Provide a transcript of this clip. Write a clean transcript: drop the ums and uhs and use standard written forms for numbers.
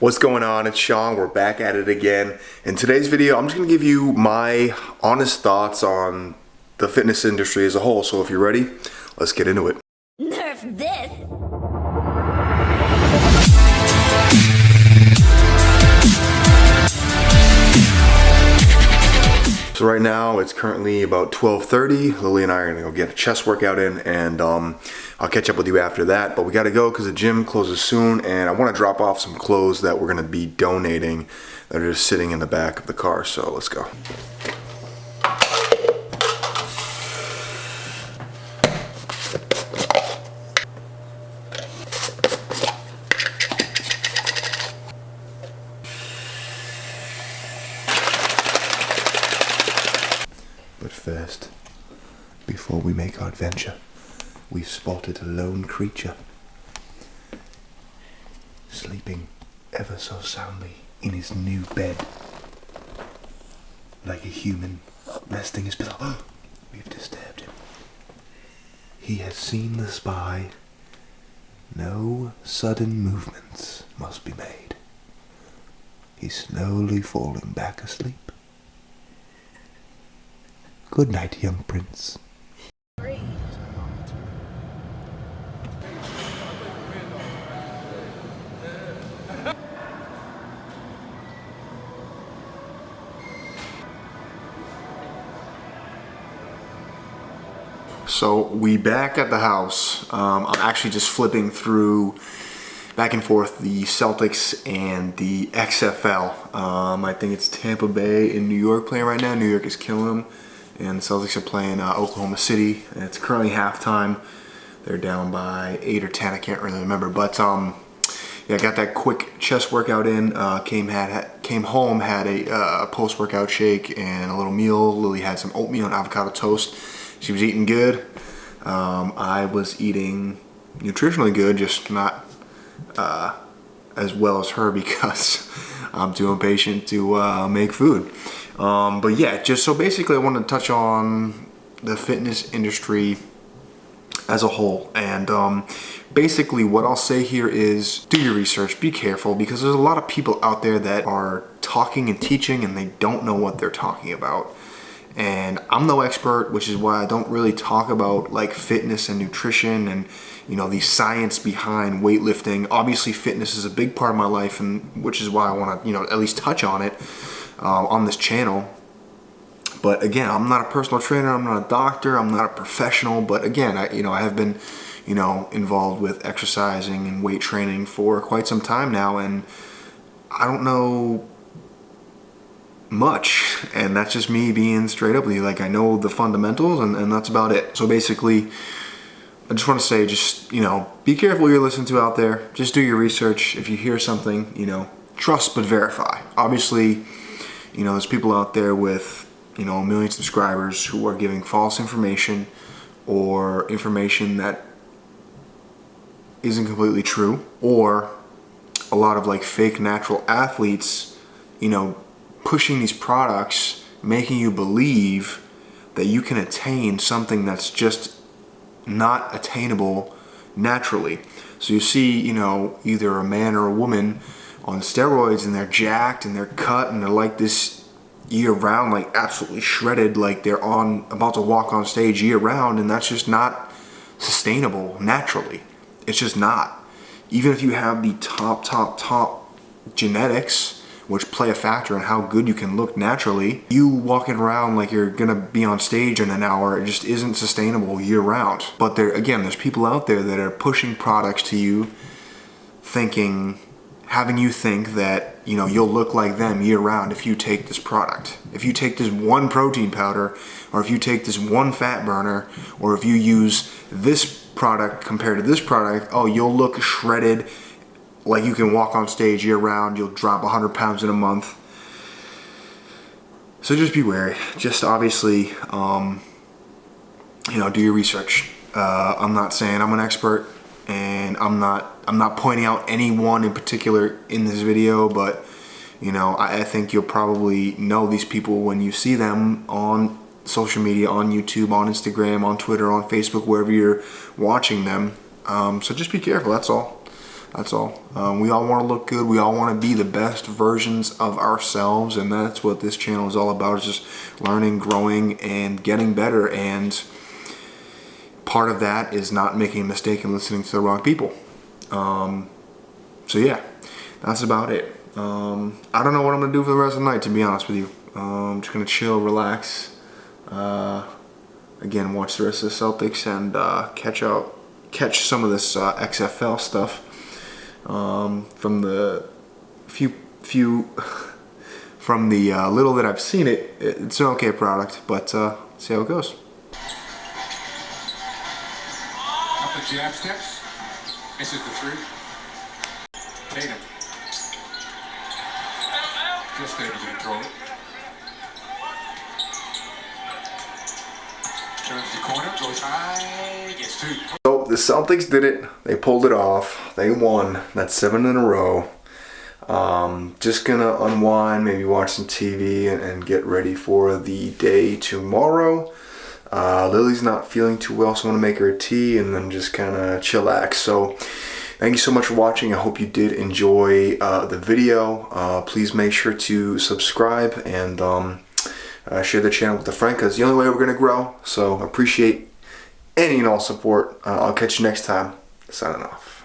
What's going on? It's Sean. We're back at it again. In today's video, I'm just going to give you my honest thoughts on the fitness industry as a whole. So if you're ready, let's get into it. Nerf this! So right now, it's currently about 12:30. Lily and I are going to go get a chest workout in, and I'll catch up with you after that. But we got to go because the gym closes soon, and I want to drop off some clothes that we're going to be donating that are just sitting in the back of the car. So let's go. But first, before we make our adventure, we've spotted a lone creature, sleeping ever so soundly in his new bed, like a human resting his pillow. We've disturbed him. He has seen the spy. No sudden movements must be made. He's slowly falling back asleep. Good night, young prince. So we back at the house. I'm actually just flipping through back and forth the Celtics and the XFL. I think it's Tampa Bay and New York playing right now. New York is killing them. And the Celtics are playing Oklahoma City. And it's currently halftime. They're down by 8 or 10. I can't really remember. But yeah, I got that quick chest workout in. Came home, had a post-workout shake and a little meal. Lily had some oatmeal and avocado toast. She was eating good. I was eating nutritionally good, just not as well as her because I'm too impatient to make food. But yeah, just so basically I wanted to touch on the fitness industry as a whole. And basically what I'll say here is do your research, be careful, because there's a lot of people out there that are talking and teaching and they don't know what they're talking about. And I'm no expert, which is why I don't really talk about like fitness and nutrition and, you know, the science behind weightlifting. Obviously fitness is a big part of my life, and which is why I want to, you know, at least touch on it on this channel. But again, I'm not a personal trainer, I'm not a doctor, I'm not a professional, but again, I have been, you know, involved with exercising and weight training for quite some time now, and I don't know much, and that's just me being straight up with you. Like, I know the fundamentals, and that's about it. So basically, I just want to say, just, you know, be careful what you're listening to out there. Just do your research. If you hear something, you know, trust but verify. Obviously, you know, there's people out there with, you know, 1 million subscribers who are giving false information or information that isn't completely true, or a lot of like fake natural athletes, you know, pushing these products, making you believe that you can attain something that's just not attainable naturally. So you see, you know, either a man or a woman on steroids and they're jacked and they're cut and they're like this year round, like absolutely shredded, like they're about to walk on stage year round, and that's just not sustainable naturally. It's just not. Even if you have the top genetics, which play a factor in how good you can look naturally, you walking around like you're gonna be on stage in an hour, it just isn't sustainable year round. But there's people out there that are pushing products to you, having you think that, you know, you'll look like them year round if you take this product. If you take this one protein powder, or if you take this one fat burner, or if you use this product compared to this product, oh, you'll look shredded, like you can walk on stage year round, you'll drop 100 pounds in a month. So just be wary. Just obviously, you know, do your research. I'm not saying I'm an expert, and I'm not pointing out anyone in particular in this video, but you know, I think you'll probably know these people when you see them on social media, on YouTube, on Instagram, on Twitter, on Facebook, wherever you're watching them. So just be careful, that's all. That's all. We all want to look good. We all want to be the best versions of ourselves, and that's what this channel is all about, is just learning, growing, and getting better. And part of that is not making a mistake and listening to the wrong people. So yeah, that's about it. I don't know what I'm going to do for the rest of the night, to be honest with you. I'm just going to chill, relax, again, watch the rest of the Celtics, and catch some of this XFL stuff. From the from the little that I've seen it's an okay product, but see how it goes. Couple of jab steps, misses the three. Tatum just able to control it. Turns the corner, goes high, gets two. So the Celtics did it. They pulled it off. They won. That's 7 in a row. Just gonna unwind, maybe watch some TV, and get ready for the day tomorrow. Lily's not feeling too well, so I'm gonna make her a tea and then just kind of chillax. So thank you so much for watching. I hope you did enjoy the video. Please make sure to subscribe and share the channel with a friend, because the only way we're gonna grow. So appreciate any and all support. I'll catch you next time. Signing off.